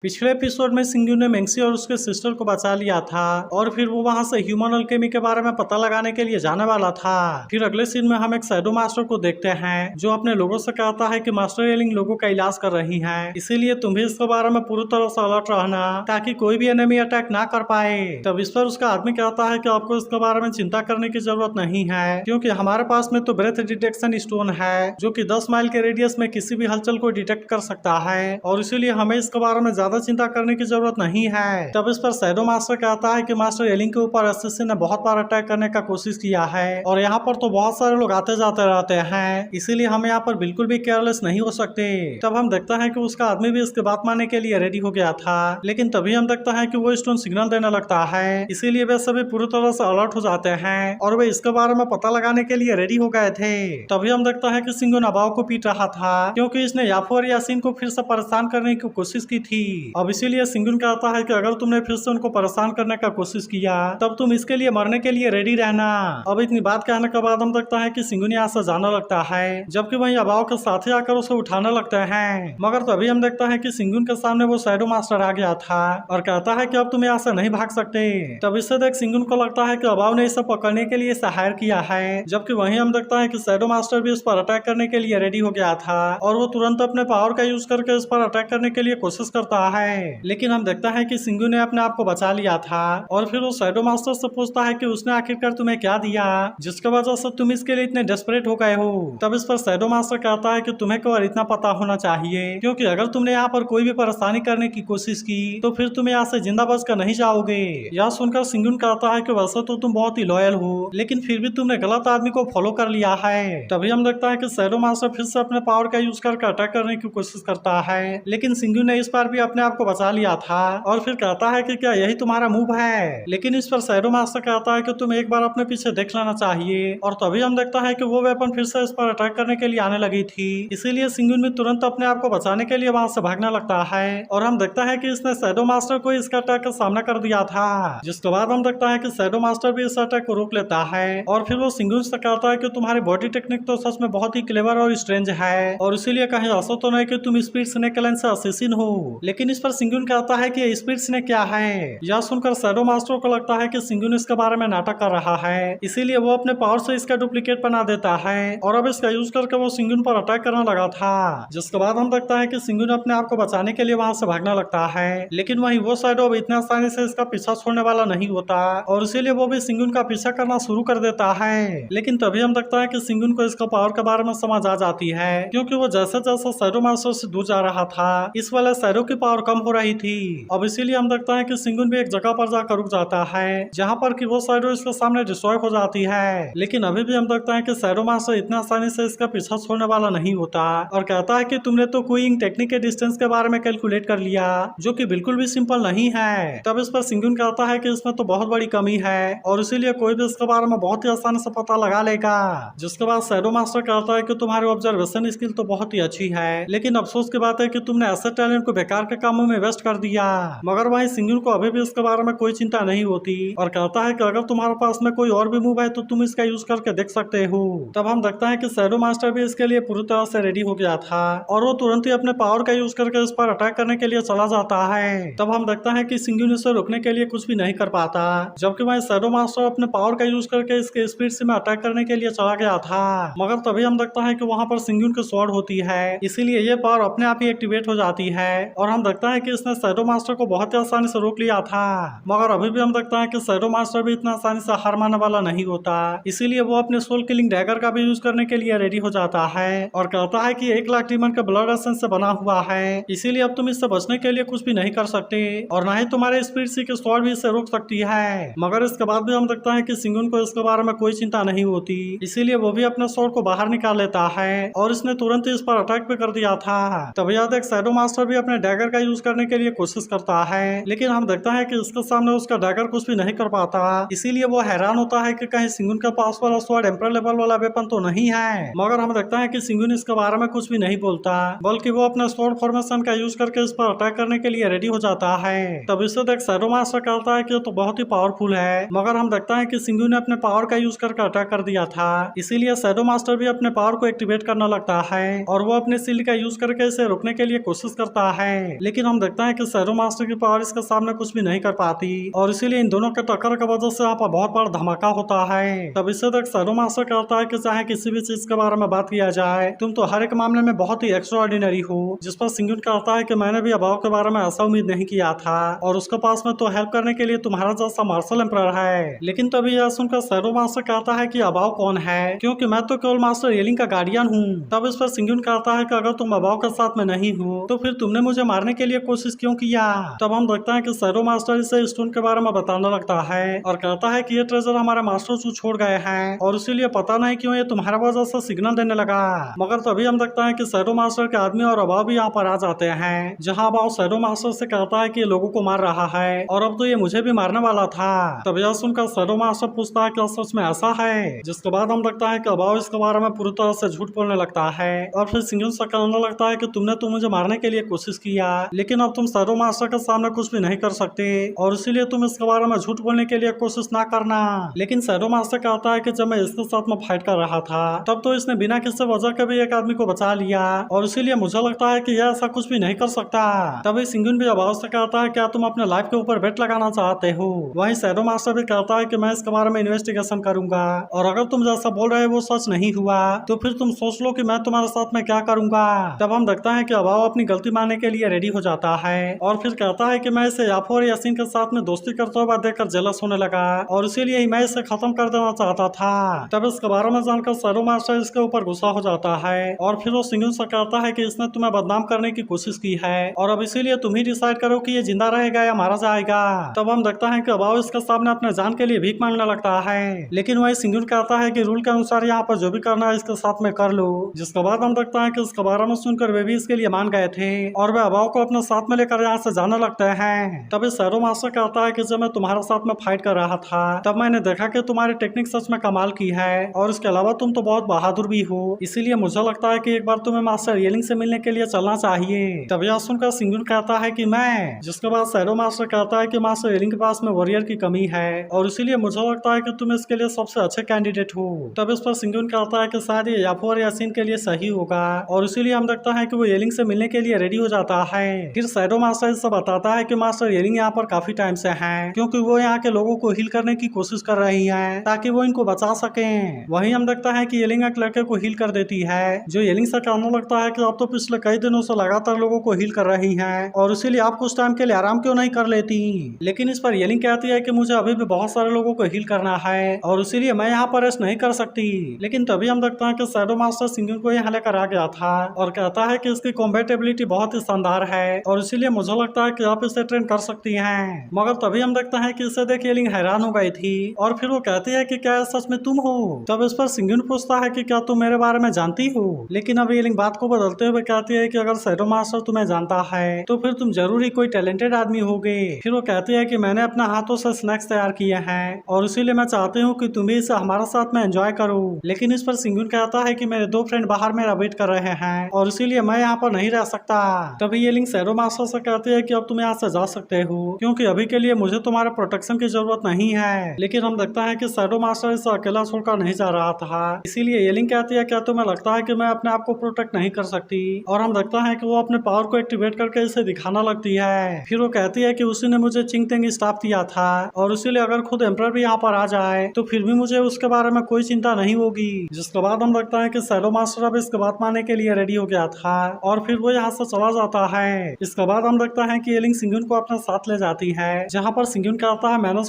पिछले एपिसोड में सिंगू ने मेंगसी और उसके सिस्टर को बचा लिया था और फिर वो वहां से ह्यूमन अल्केमी के बारे में पता लगाने के लिए जाने वाला था। फिर अगले सीन में हम एक शैडो मास्टर को देखते हैं जो अपने लोगों से कहता है कि मास्टर एलिंग लोगों का इलाज कर रही है, इसीलिए तुम भी इसके बारे में पूरी तरह से अलर्ट रहना ताकि कोई भी एनिमी अटैक ना कर पाए। तब इस पर उसका आदमी कहता है कि आपको इसके बारे में चिंता करने की जरूरत नहीं है क्योंकि हमारे पास में तो ब्रेथ डिटेक्शन स्टोन है जो कि 10 माइल के रेडियस में किसी भी हलचल को डिटेक्ट कर सकता है और इसीलिए हमें इसके बारे में ज्यादा चिंता करने की जरूरत नहीं है। तब इस पर शैडो मास्टर कहता है कि मास्टर एलिंग के ऊपर एसएससी ने बहुत बार अटैक करने का कोशिश किया है और यहाँ पर तो बहुत सारे लोग आते जाते रहते हैं, इसीलिए हम यहाँ पर बिल्कुल भी केयरलेस नहीं हो सकते। तब हम देखते हैं कि उसका आदमी भी इसकी बात मानने के लिए रेडी हो गया था, लेकिन तभी हम देखते हैं कि वो स्टोन सिग्नल देने लगता है, इसीलिए वे सभी पूरी तरह से अलर्ट हो जाते हैं और वे इसके बारे में पता लगाने के लिए रेडी हो गए थे। तभी हम देखते हैं कि सिंगू नबाओ को पीट रहा था क्योंकि इसने याफो और यासीन को फिर से परेशान करने की कोशिश की थी। अब इसीलिए सिंगुन कहता है कि अगर तुमने फिर से उनको परेशान करने का कोशिश किया तब तुम इसके लिए मरने के लिए रेडी रहना। अब इतनी बात कहने के बाद हम देखता है कि सिंगुन यहाँ से जाने लगता है जबकि वही अबाव के साथी आकर उसे उठाने लगते हैं, मगर तभी हम देखता है कि सिंगुन के सामने वो शैडो मास्टर आ गया था और कहता है कि अब तुम यहाँ से नहीं भाग सकते। तब इससे देख सिंगुन को लगता है कि अबाव ने इसे पकड़ने के लिए हायर किया है, जबकि वहीं हम देखता है कि शैडो मास्टर भी इस पर अटैक करने के लिए रेडी हो गया था और वो तुरंत अपने पावर का यूज करके इस पर अटैक करने के लिए कोशिश करता है, लेकिन हम देखता है कि सिंगू ने अपने आप को बचा लिया था और फिर वो शैडो मास्टर से पूछता है कि उसने आखिरकार तुम्हें क्या दिया जिसके वजह से तुम इसके लिए इतने डेस्परेट हो गए हो। तब इस पर शैडो मास्टर कहता है कि तुम्हें केवल इतना पता होना चाहिए क्योंकि अगर तुमने यहाँ पर कोई भी परेशानी करने की कोशिश की तो फिर तुम यहाँ से जिंदा बच कर नहीं जाओगे। यह सुनकर सिंगुन कहता है कि वैसे तो तुम बहुत ही लॉयल हो लेकिन फिर भी तुमने गलत आदमी को फॉलो कर लिया है। तभी हम देखता है कि शैडो मास्टर फिर से अपने पावर का यूज करके अटैक करने की कोशिश करता है, लेकिन सिंगू ने इस बार भी अपने आप को बचा लिया था और फिर कहता है कि क्या यही तुम्हारा मूव है, लेकिन इस पर शैडो मास्टर कहता है कि तुम एक बार अपने पीछे देख लेना चाहिए और तभी हम देखता है कि वो वेपन फिर से इस पर अटैक करने के लिए आने लगी थी, इसीलिए सिंगुन भी तुरंत अपने आप को बचाने के लिए वहां से भागने लगता है और हम देखता है कि इसने शैडो मास्टर को इसका अटैक का सामना कर दिया था, जिसके बाद हम देखता है कि शैडो मास्टर भी इस अटैक को रोक लेता है और फिर वो सिंगुन से कहता है कि तुम्हारी बॉडी टेक्निक तो सच में बहुत ही क्लेवर और स्ट्रेंज है और इसीलिए कहीं ऐसा तो नहीं कि तुम स्पीड स्नेक लाइन से असेसिन हो। लेकिन इस पर सिंगुन कहता है कि स्पीड स्नेक क्या है। यह सुनकर शैडो मास्टर को लगता है कि सिंगुन इसके बारे में नाटक कर रहा है, इसीलिए वो अपने पावर से इसका डुप्लीकेट बना देता है और अब इसका यूज करके वो सिंगुन पर अटैक करने लगा था, जिसके बाद हम देखता है कि सिंगुन अपने आप को बचाने के लिए वहां से भागने लगता है, लेकिन वहीं वो शैडो अब इतनी आसानी से इसका पीछा छोड़ने वाला नहीं होता और इसीलिए वो भी सिंगुन का पीछा करना शुरू कर देता है। लेकिन तभी हम देखता है कि सिंगुन को इसका पावर के बारे में समझ आ जाती है क्योंकि वो जैसे जैसे शैडो मास्टर से दूर जा रहा था इस वाले शैडो की पावर कम हो रही थी। अब इसीलिए हम देखता है कि सिंगुन भी एक जगह पर जाकर रुक जाता है जहाँ पर कि वो शैडो इसके सामने डिस्ट्रॉय हो जाती है, लेकिन अभी भी हम देखते हैं कि शैडो मास्टर इतना आसानी से इसका पीछा छोड़ने वाला नहीं होता और कहता है कि तुमने तो क्यूइंग टेक्निक के डिस्टेंस के बारे में कैलकुलेट कर लिया जो कि बिल्कुल भी सिंपल नहीं है। तब इस पर सिंगुन कहता है कि इसमें तो बहुत बड़ी कमी है और इसीलिए कोई भी इसके बारे में बहुत ही आसानी से पता लगा लेगा, जिसके बाद शैडो मास्टर कहता है कि तुम्हारी ऑब्जर्वेशन स्किल तो बहुत ही अच्छी है लेकिन अफसोस की बात है कि तुमने ऐसे टैलेंट को बेकार के कामों में वेस्ट कर दिया। मगर वहीं सिंगुन को अभी भी इसके बारे में कोई चिंता नहीं होती और कहता है कि अगर तुम्हारे पास में कोई और भी मूव है तो तुम इसका यूज करके देख सकते हो। तब हम देखता है कि शैडो मास्टर भी इसके लिए पूरी तरह से रेडी हो गया था और वो तुरंत ही अपने पावर का यूज करके इस पर अटैक करने के लिए चला जाता है। तब हम देखता है कि सिंगुन इसे रोकने के लिए कुछ भी नहीं कर पाता, जबकि वहीं शैडो मास्टर अपने पावर का यूज करके इसके स्पीड से में अटैक करने के लिए चला गया था, मगर तभी हम देखता है कि वहां पर सिंगुन की स्वॉर्ड होती है, इसीलिए ये पावर अपने आप ही एक्टिवेट हो जाती है और हम देखता है कि इसने शैडो मास्टर को बहुत ही आसानी से रोक लिया था। मगर अभी भी हम देखता है कि शैडो मास्टर भी इतना आसानी से हार मानने वाला नहीं होता, इसीलिए वो अपने सोल किलिंग डैगर का भी यूज करने के लिए रेडी हो जाता है और कहता है कि 1 लाख डीमन के ब्लड एसेंस से बना हुआ है, इसीलिए अब तुम इससे बचने के लिए कुछ भी नहीं कर सकते और न ही तुम्हारे स्पीड सी की स्वॉर्ड भी इसे रोक सकती है। मगर इसके बाद भी हम देखता है कि सिंगुन को इसके बारे में कोई चिंता नहीं होती, इसीलिए वो भी अपने स्वॉर्ड को बाहर निकाल लेता है और इसने तुरंत ही इस पर अटैक भी कर दिया था। तब याद एक शैडो मास्टर भी अपने डैगर का यूज करने के लिए कोशिश करता है, लेकिन हम देखता है कि इसके सामने उसका डैगर कुछ भी नहीं कर पाता, इसीलिए वो हैरान होता है कि कहीं सिंगुन के पास वाला स्वॉर्ड एम्परर लेवल वाला वेपन तो नहीं है। मगर हम देखता है कि सिंगुन इसके बारे में कुछ भी नहीं बोलता, बल्कि वो अपने स्वॉर्ड फॉर्मेशन का यूज करके इस पर अटैक करने के लिए रेडी हो जाता है। तब इससे देख शैडो मास्टर कहता है कि तो बहुत ही पावरफुल है, मगर हम देखता है कि सिंगुन ने अपने पावर का यूज करके अटैक कर दिया था, इसीलिए शैडो मास्टर भी अपने पावर को एक्टिवेट करने लगता है और वो अपने शील्ड का यूज करके इसे रोकने के लिए कोशिश करता है, लेकिन हम देखते हैं कि शैडो मास्टर की पावर इसके सामने कुछ भी नहीं कर पाती और इसीलिए इन दोनों के टक्कर की वजह से यहाँ पर बहुत बड़ा धमाका होता है। तब इससे तक शैडो मास्टर कहता है कि चाहे किसी भी चीज के बारे में बात किया जाए, तुम तो हर एक मामले में बहुत ही एक्स्ट्रा ऑर्डिनरी हो। जिस पर सिंगुन कहता है कि मैंने भी अभाव के बारे में ऐसा उम्मीद नहीं किया था और उसके पास में तो हेल्प करने के लिए तुम्हारा जैसा मार्शल एम्परर है। लेकिन तभी यह सुनकर शैडो मास्टर कहता है कि अभाव कौन है, क्योंकि मैं तो केवल मास्टर येलिंग का गार्डियन हूँ। तब इस पर सिंगुन कहता है कि अगर तुम अभाव के साथ में नहीं हो तो फिर तुमने मुझे मारने के लिए कोशिश क्यों किया। तब हम देखते हैं कि शैडो मास्टर इसे स्टोन के बारे में बताने लगता है और कहता है कि ये ट्रेजर हमारे मास्टर चू छोड़ गए हैं और इसीलिए पता नहीं क्यों ये तुम्हारे वजह से सिग्नल देने लगा। मगर तभी हम देखते हैं कि शैडो मास्टर के आदमी और अभाव भी यहाँ पर आ जाते हैं, जहाँ अभाव शैडो मास्टर से कहता है कि ये लोगों को मार रहा है और अब तो ये मुझे भी मारने वाला था। तब यह सुनकर शैडो मास्टर पूछता है कि सच में ऐसा है, जिसके बाद हम देखता है कि अभाव इसके बारे में पूरी तरह से झूठ बोलने लगता है और फिर सिंगुन से कहने लगता है कि तुमने तो मुझे मारने के लिए कोशिश किया, लेकिन अब तुम शैडो मास्टर के सामने कुछ भी नहीं कर सकते और इसीलिए तुम इसके बारे में झूठ बोलने के लिए कोशिश ना करना। लेकिन शैडो मास्टर कहता है कि जब मैं इसके साथ में फाइट कर रहा था तब तो इसने बिना किसी वजह के भी एक आदमी को बचा लिया और इसीलिए मुझे लगता है कि यह ऐसा कुछ भी नहीं कर सकता। तभी सिंगुन भी अभाव से कहता है क्या तुम अपने लाइफ के ऊपर बेट लगाना चाहते हो। वहीं शैडो मास्टर भी कहता है कि मैं इसके बारे में इन्वेस्टिगेशन करूंगा और अगर तुम जैसा बोल रहे हो वो सच नहीं हुआ तो फिर तुम सोच लो कि मैं तुम्हारे साथ में क्या करूंगा। तब हम देखते हैं कि अभाव अपनी गलती मानने के लिए रेडी हो जाता है और फिर कहता है कि मैं इसे याफो और यासीन के साथ में दोस्ती करते हुए देखकर जेलस होने लगा और इसीलिए मैं इसे खत्म कर देना चाहता था। तब इसके बारे में जानकर शैडो मास्टर इसके ऊपर गुस्सा हो जाता है और फिर वो सिंगुन से कहता है कि इसने तुम्हें बदनाम करने की कोशिश की है और अब इसीलिए तुम ही डिसाइड करो कि ये जिंदा रहेगा या मारा जाएगा। तब हम देखता है कि अभाव इसके सामने अपने जान के लिए भीख मांगने लगता है, लेकिन वही सिंगुन कहता है कि रूल के अनुसार यहाँ पर जो भी करना है इसके साथ में कर लो। जिसके बाद हम देखता है कि इसके बारे में सुनकर वे भी इसके लिए मान गए थे और वे अभाव को अपने साथ में लेकर यहाँ से जाने लगते हैं। तभी शैडो मास्टर कहता है कि जब मैं तुम्हारे साथ में फाइट कर रहा था तब मैंने देखा कि तुम्हारी टेक्निक सच में कमाल की है और इसके अलावा तुम तो बहुत बहादुर भी हो, इसीलिए मुझे लगता है कि एक बार तुम्हें मास्टर येलिंग से मिलने के लिए चलना चाहिए। तब यह सुनकर सिंगुन कहता है कि मैं, जिसके बाद शैडो मास्टर कहता है कि मास्टर येलिंग के पास में वॉरियर की कमी है और इसीलिए मुझे लगता है कि तुम इसके लिए सबसे अच्छे कैंडिडेट हो। तब इस पर सिंगुन कहता है कि शायद ये याफो और यासीन के लिए सही होगा और इसीलिए हम देखता है कि वो येलिंग से मिलने के लिए रेडी हो जाता है। फिर शैडो मास्टर इससे बताता है कि मास्टर येलिंग यहाँ पर काफी टाइम से हैं, क्योंकि वो यहाँ के लोगों को हील करने की कोशिश कर रही हैं ताकि वो इनको बचा सकें। वहीं हम देखता है कि येलिंग एक लड़के को हील कर देती है, जो येलिंग से कहने लगता है कि अब तो पिछले कई दिनों से लगातार लोगों को हील कर रही हैं और इसीलिए आप कुछ टाइम के लिए आराम क्यों नहीं कर लेती। लेकिन इस पर येलिंग कहती है कि मुझे अभी भी बहुत सारे लोगों को हील करना है और इसीलिए मैं यहाँ पर रेस्ट नहीं कर सकती। लेकिन तभी हम देखते हैं कि शैडो मास्टर सिंगुन को यहाँ लेकर आ गया था और कहता है कि इसकी कॉम्बैट एबिलिटी बहुत ही शानदार है और इसीलिए मुझे लगता है कि आप इसे ट्रेन कर सकती हैं। मगर तभी हम देखते हैं कि इसे देख येलिंग हैरान हो गई थी और फिर वो कहती है कि क्या सच में तुम हो। तब इस पर सिंगुन पूछता है कि क्या तुम मेरे बारे में जानती हो, लेकिन अब येलिंग बात को बदलते हुए कहती है कि अगर शैडो मास्टर तुम्हें जानता है तो फिर तुम जरूर ही कोई टैलेंटेड आदमी होगे। फिर वो कहती है कि मैंने अपने हाथों से स्नैक्स तैयार किए हैं और इसीलिए मैं चाहती हूँ कि तुम भी इसे हमारे साथ में एंजॉय करो। लेकिन इस पर सिंगुन कहता है कि मेरे दो फ्रेंड बाहर मेरा वेट कर रहे हैं और इसीलिए मैं यहाँ पर नहीं रह सकता। तभी येलिंग शैडो मास्टर से कहती है कि अब तुम यहाँ से जा सकते हो, क्योंकि अभी के लिए मुझे तुम्हारे प्रोटेक्शन की जरूरत नहीं है। लेकिन हम देखता है कि शैडो मास्टर इसे अकेला छोड़कर नहीं जा रहा था, इसीलिए येलिंग कहती है क्या तुम्हें लगता है कि मैं अपने आप को प्रोटेक्ट नहीं कर सकती। और हम देखता है कि वो अपने पावर को एक्टिवेट करके इसे दिखाना लगती है। फिर वो कहती है कि उसी ने मुझे चिंगतेंग स्टाफ दिया था और इसीलिए अगर खुद एम्परर भी यहाँ पर आ जाए तो फिर भी मुझे उसके बारे में कोई चिंता नहीं होगी। जिसके बाद हम देखता है कि शैडो मास्टर अब इसके बात मानने के लिए रेडी हो गया था और फिर वो यहाँ से चला जाता है। इसके बाद हम देखता है कि येलिंग सिंगुन को अपने साथ ले जाती है, जहाँ पर सिंगुन कहता है मैंने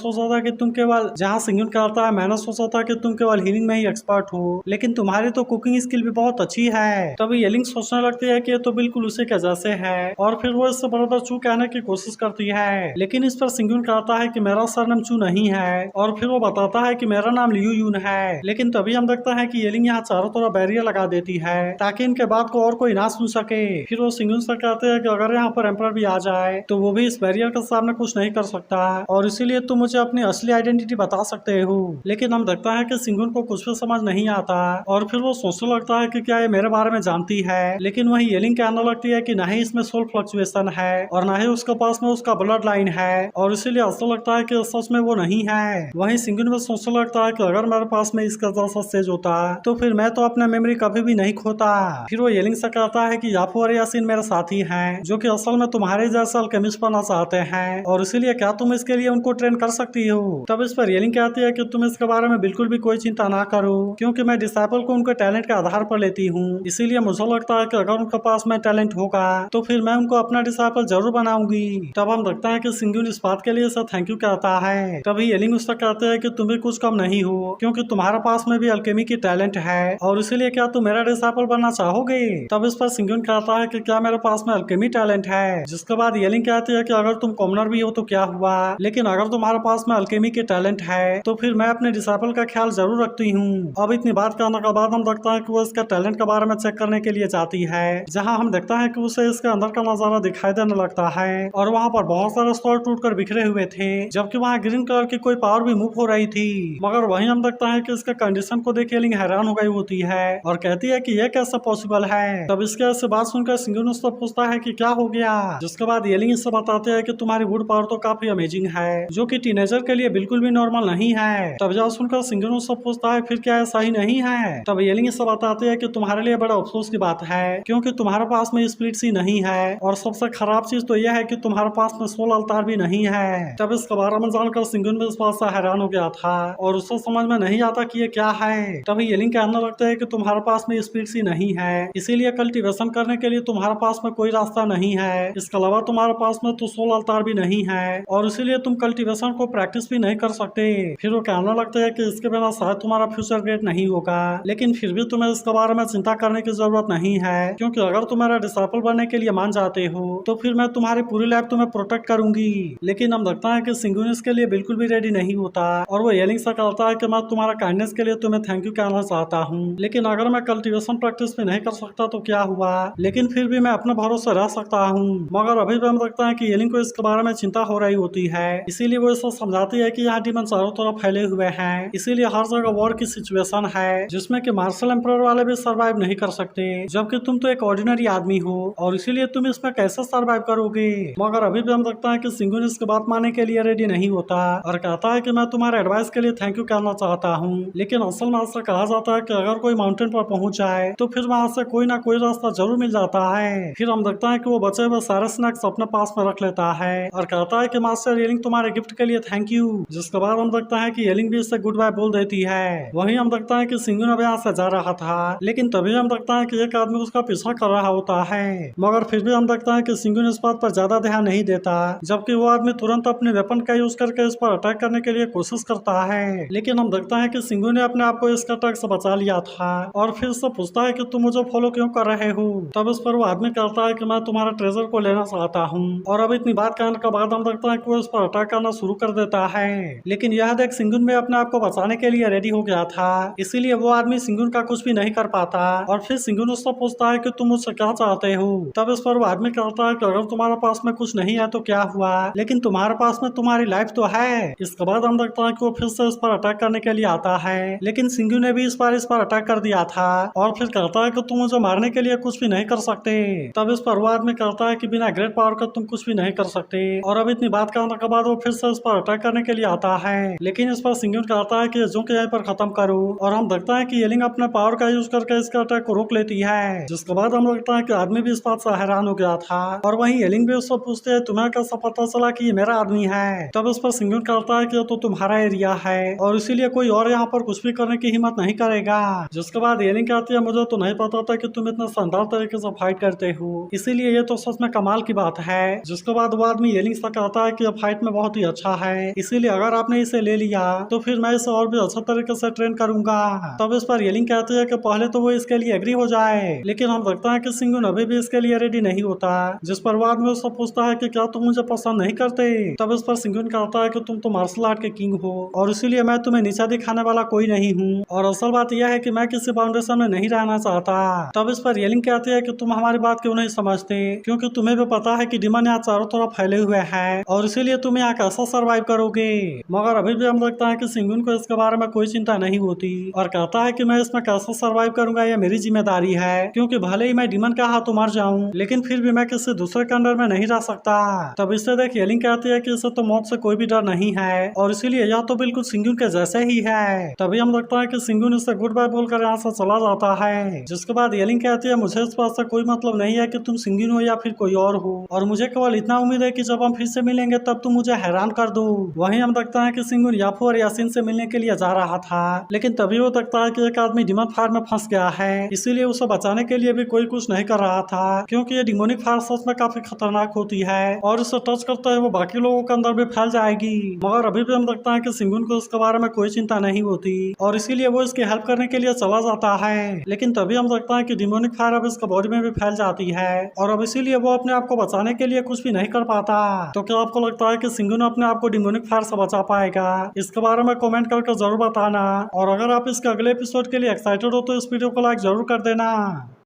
सोचा था कि तुम केवल हीलिंग में ही एक्सपर्ट हो, लेकिन तुम्हारी तो कुकिंग स्किल भी बहुत अच्छी है। तभी येलिंग सोचने लगती है कि ये तो बिल्कुल उसी के जैसे है और फिर वो इससे बराबर चू कहने की कोशिश करती है, लेकिन इस पर सिंगुन कहता है कि मेरा सरनाम चू नहीं है और फिर वो बताता है कि मेरा नाम लियू यून है। लेकिन तभी हम देखता है कि येलिंग यहाँ चारों तरफ बैरियर लगा देती है ताकि इनके बात को और कोई ना सुन सके। फिर वो सिंगुन से कहते हैं कि अगर यहाँ पर एम्परर भी आ जाए तो वो भी इस बैरियर के सामने कुछ नहीं कर सकता और इसीलिए तुम मुझे अपनी असली आइडेंटिटी बता सकते हो। लेकिन हम देखता है कि सिंगुन को कुछ भी समझ नहीं आता और फिर वो सोचने लगता है कि क्या ये मेरे बारे में जानती है। लेकिन वही येलिंग कहने लगती है कि ना ही इसमें सोल फ्लक्चुएशन है और ना ही उसके पास में उसका ब्लड लाइन है और इसीलिए ऐसा लगता है कि सच में वो नहीं है। वही सिंगुन में सोचने लगता है कि अगर मेरे पास में इसका जैसा स्टेज होता तो फिर मैं तो अपना मेमोरी कभी भी नहीं खोता। फिर वो येलिंग से कहता है कि याफो और यासीन मेरे साथी हैं जो कि असल में तुम्हारे जैसा अल्केमिस्ट बनना चाहते हैं, और इसीलिए क्या तुम इसके लिए उनको ट्रेन कर सकती हो। तब इस पर येलिंग कहती है कि तुम इसके बारे में बिल्कुल भी कोई चिंता ना करो, क्योंकि मैं डिसाइपल को उनके टैलेंट के आधार पर लेती हूँ। इसीलिए मुझे लगता है कि अगर उनके पास में टैलेंट होगा तो फिर मैं उनको अपना डिसाइपल जरूर बनाऊंगी। तब हम देखते हैं कि सिंगुन इस बात के लिए इसे थैंक यू कहता है। तभी येलिंग उससे कहते हैं कि तुम भी कुछ कम नहीं हो, क्योंकि तुम्हारे पास में भी अल्केमी की टैलेंट है, और इसीलिए क्या तुम मेरा डिसाइपल बनना चाहोगे। तब इस पर सिंगुन कहता है कि क्या मेरे पास में अल्केमी टैलेंट है। जिसके बाद येलिंग कहती है कि अगर तुम कॉमनर भी हो तो क्या हुआ, लेकिन अगर तुम्हारे पास में अल्केमी की टैलेंट है तो फिर मैं अपने डिसाइपल का ख्याल जरूर रखती हूँ। अब इतनी बात करने के बाद हम देखते हैं कि वो इसका टैलेंट के बारे में चेक करने के लिए जाती है, जहाँ हम देखते हैं कि उसे इसके अंदर का नजारा दिखाई देने लगता है, और वहाँ पर बहुत सारे स्टोर टूट कर बिखरे हुए थे, जबकि वहाँ ग्रीन कलर की कोई पावर भी मूव हो रही थी। मगर वहीं हम देखते हैं कि इसके कंडीशन को देख येलिंग हैरान हो गई होती है और कहती है कि यह कैसे पॉसिबल है। तब इसके ऐसे बात सुनकर सिंगुन उससे पूछता है कि क्या हो गया। जिसके बाद येलिंग इससे बताते हैं कि तुम्हारी वुड पावर तो काफी अमेजिंग है, जो कि टीनेजर के लिए बिल्कुल भी नॉर्मल नहीं है। तब यह सुनकर सिंगुन उससे पूछता है फिर क्या ऐसा ही नहीं है। तब येलिंग इससे बताते हैं कि तुम्हारे लिए बड़ा अफसोस की बात है, क्योंकि तुम्हारे पास में स्प्लिट सी नहीं है, और सबसे खराब चीज तो यह है कि तुम्हारे पास में सोल अवतार भी नहीं है। तब इसके बारे में जानकर सिंगुन भी इस बात से हैरान हो गया था और उससे समझ में नहीं आता कि ये क्या है। तभी येलिंग कहने लगता है कि तुम्हारे पास में स्पीड सी नहीं है, इसीलिए कल्टीवेशन करने के लिए तुम्हारे पास में कोई रास्ता नहीं है। इसके अलावा तुम्हारे पास में तो सोल अवतार भी नहीं है, और इसीलिए तुम कल्टीवेशन को प्रैक्टिस भी नहीं कर सकते। फिर वो कहने लगते हैं कि इसके बिना शायद तुम्हारा फ्यूचर ग्रेट नहीं होगा, लेकिन फिर भी तुम्हें इसके बारे में चिंता करने की जरूरत नहीं है, क्योंकि अगर तुम मेरा डिसाइपल बनने के लिए मान जाते हो तो फिर मैं तुम्हारी पूरी लाइफ तुम्हें प्रोटेक्ट करूंगी। लेकिन हम देखते हैं कि सिंगुन इसके लिए बिल्कुल भी रेडी नहीं होता, और वो येलिंग से कहता है कि मैं तुम्हारा काइंडनेस के लिए तुम्हें थैंक यू कहना चाहता हूँ, लेकिन अगर मैं कल्टीवेशन प्रैक्टिस भी नहीं कर सकता तो क्या हुआ, लेकिन फिर भी मैं अपने भरोसे रह सकता हूँ। मगर अभी भी हम देखते हैं कि येलिंग को इसके बारे में चिंता हो रही होती है, इसीलिए वो इसे समझाती है कि यहाँ डीमन चारों तरफ फैले हुए हैं, इसीलिए हर जगह वॉर की सिचुएशन है जिसमें कि मार्शल एम्परर वाले भी सर्वाइव नहीं कर सकते, जबकि तुम तो एक ऑर्डिनरी आदमी हो, और इसीलिए तुम इसमें कैसे सर्वाइव करोगे। मगर अभी भी हम देखते हैं कि सिंगुन इसकी बात मानने के लिए रेडी नहीं होता और कहता है कि मैं तुम्हारे एडवाइस के लिए थैंक यू कहना चाहता हूँ, लेकिन असल में ऐसा कहा जाता है कि अगर कोई माउंटेन पर पहुंच जाए तो फिर वहाँ से कोई ना कोई रास्ता जरूर मिल जाता है। फिर हम देखते हैं कि वो बचे हुए सारे स्नैक्स अपने पास में रख लेता है और कहता है कि मास्टर येलिंग तुम्हारे गिफ्ट के लिए थैंक यू। जिसके बाद हम देखते हैं कि येलिंग भी इससे गुड बाय बोल देती है। वहीं हम देखते हैं कि सिंगुन अब यहाँ से जा रहा था, लेकिन तभी हम देखते हैं कि एक आदमी उसका पीछा कर रहा होता है, मगर फिर भी हम देखते हैं कि सिंगुन इस बात पर ज्यादा ध्यान नहीं देता, जबकि वो आदमी तुरंत अपने वेपन का यूज करके इस पर अटैक करने के लिए कोशिश करता है। लेकिन हम देखते हैं कि सिंगुन ने अपने आप को इस अटैक से बचा लिया था और फिर से पूछता है कि तुम मुझे फॉलो क्यों कर रहे हो। तब इस पर वो आदमी कहता है कि मैं तुम्हारा ट्रेजर को लेना चाहता हूँ, और अब इतनी बात कहने के बाद हम देखते हैं कि वो इस पर अटैक करना शुरू कर देता है। लेकिन यह देख सिंगुन में अपने आप को बचाने के लिए रेडी हो गया था, इसीलिए वो आदमी सिंगुन का कुछ भी नहीं कर पाता, और फिर सिंगुन उससे पूछता है कि तुम मुझसे क्या चाहते हो। तब इस पर वो आदमी कहता है कि अगर तुम्हारे पास में कुछ नहीं है तो क्या हुआ, लेकिन तुम्हारे पास में तुम्हारी लाइफ तो है। इसके बाद हम देखते हैं कि वो फिर से इस पर अटैक करने के लिए आता है, लेकिन सिंगुन ने भी इस पर अटैक कर दिया था, और फिर कहता है कि तुम मुझे मारने के लिए कुछ भी नहीं कर सकते। तब इस पर वो आदमी कहता है कि बिना ग्रेट पावर का तुम कुछ भी नहीं कर सकते, और अब इतनी बात करने के बाद वो फिर से इस पर अटैक करने के लिए आता है, लेकिन इस पर सिंगुन कहता है कि जो के यहीं पर खत्म करो, और हम देखते हैं कि येलिंग अपने पावर का यूज करके इसके अटैक को रोक लेती है। जिसके बाद हम देखते हैं कि आदमी भी इस बात से हैरान हो गया था, और वहीं येलिंग भी उससे पूछते हैं तुम्हें कैसा पता चला कि ये मेरा आदमी है। तब इस पर सिंगुन कहता है कि तो तुम्हारा एरिया है और इसीलिए कोई और यहाँ पर कुछ भी करने की हिम्मत नहीं करेगा। जिसके बाद येलिंग कहती है मुझे तो नहीं पता था कि तुम इतना शानदार तरीके से फाइट करते हो, इसीलिए ये तो सच में कमाल की बात है। जिसके बाद वो आदमी येलिंग से कहता है कि ये फाइट में बहुत ही अच्छा है, इसीलिए अगर आपने इसे ले लिया तो फिर मैं इसे और भी अच्छा तरीके से ट्रेन करूंगा। तब इस पर येलिंग कहती है कि पहले तो वो इसके लिए एग्री हो जाए, लेकिन हम देखते हैं कि सिंगुन अभी भी इसके लिए रेडी नहीं होता। जिस पर वो आदमी उससे पूछता है कि क्या तुम मुझे पसंद नहीं करते। तब इस पर सिंगुन कहता है कि तुम तो मार्शल आर्ट के किंग हो और इसीलिए मैं तुम्हें नीचा दिखाने वाला कोई नहीं हूँ, और असल बात यह है कि मैं किसी फाउंडेशन में नहीं रहना चाहता। तब इस पर येलिंग कहती है कि तुम हमारी बात क्यों नहीं समझते, क्योंकि तुम्हें भी पता है कि डिमन यहाँ चारों तरफ फैले हुए हैं और इसीलिए तुम यहाँ कैसा सर्वाइव करोगे। मगर अभी भी हम देखते हैं कि सिंगुन को इसके बारे में कोई चिंता नहीं होती और कहता है कि मैं इसमें कैसे सर्वाइव करूंगा यह मेरी जिम्मेदारी है, क्योंकि भले ही मैं डिमन का हाथों मर जाऊं लेकिन फिर भी मैं किसी दूसरे के अंडर में नहीं रह सकता। तब इससे देख येलिंग कहती है कि इसे तो मौत से कोई भी डर नहीं है और इसीलिए यह तो बिल्कुल सिंगुन के जैसे ही है। तभी हम लगता है कि सिंगुन इससे गुड बाय बोलकर यहाँ से चला जाता है। जिसके बाद येलिंग कहती है मुझे इस बात से कोई मतलब नहीं है कि तुम सिंगुन हो हो या फिर कोई और हो, और मुझे केवल इतना उम्मीद है कि जब हम फिर से मिलेंगे तब तुम मुझे हैरान कर दो। वहीं हम देखते हैं कि सिंगुन याफू और यासीन से मिलने के लिए जा रहा था, लेकिन तभी वो देखता है कि एक आदमी डिमन फायर में फंस गया है, इसीलिए उसे बचाने के लिए भी कोई कुछ नहीं कर रहा था, क्योंकि ये डिमोनिक फायर सच में काफी खतरनाक होती है और उसे टच करते हुए वो बाकी लोगों के अंदर भी फैल जाएगी। मगर अभी भी हम देखते हैं कि सिंगुन को इसके बारे में कोई चिंता नहीं होती और इसीलिए वो इसकी हेल्प करने के लिए चला जाता है, लेकिन तभी हम देखते हैं कि डिमोनिक फायर अब इसके बॉडी में भी फैल जाती है और अब इसीलिए वो अपने आप को बचाने के लिए कुछ भी नहीं कर पाता। तो क्या आपको लगता है कि सिंगुन अपने आप को डिमोनिक फायर से बचा पाएगा? इसके बारे में कमेंट करके जरूर बताना, और अगर आप इसके अगले एपिसोड के लिए एक्साइटेड हो तो इस वीडियो को लाइक जरूर कर देना।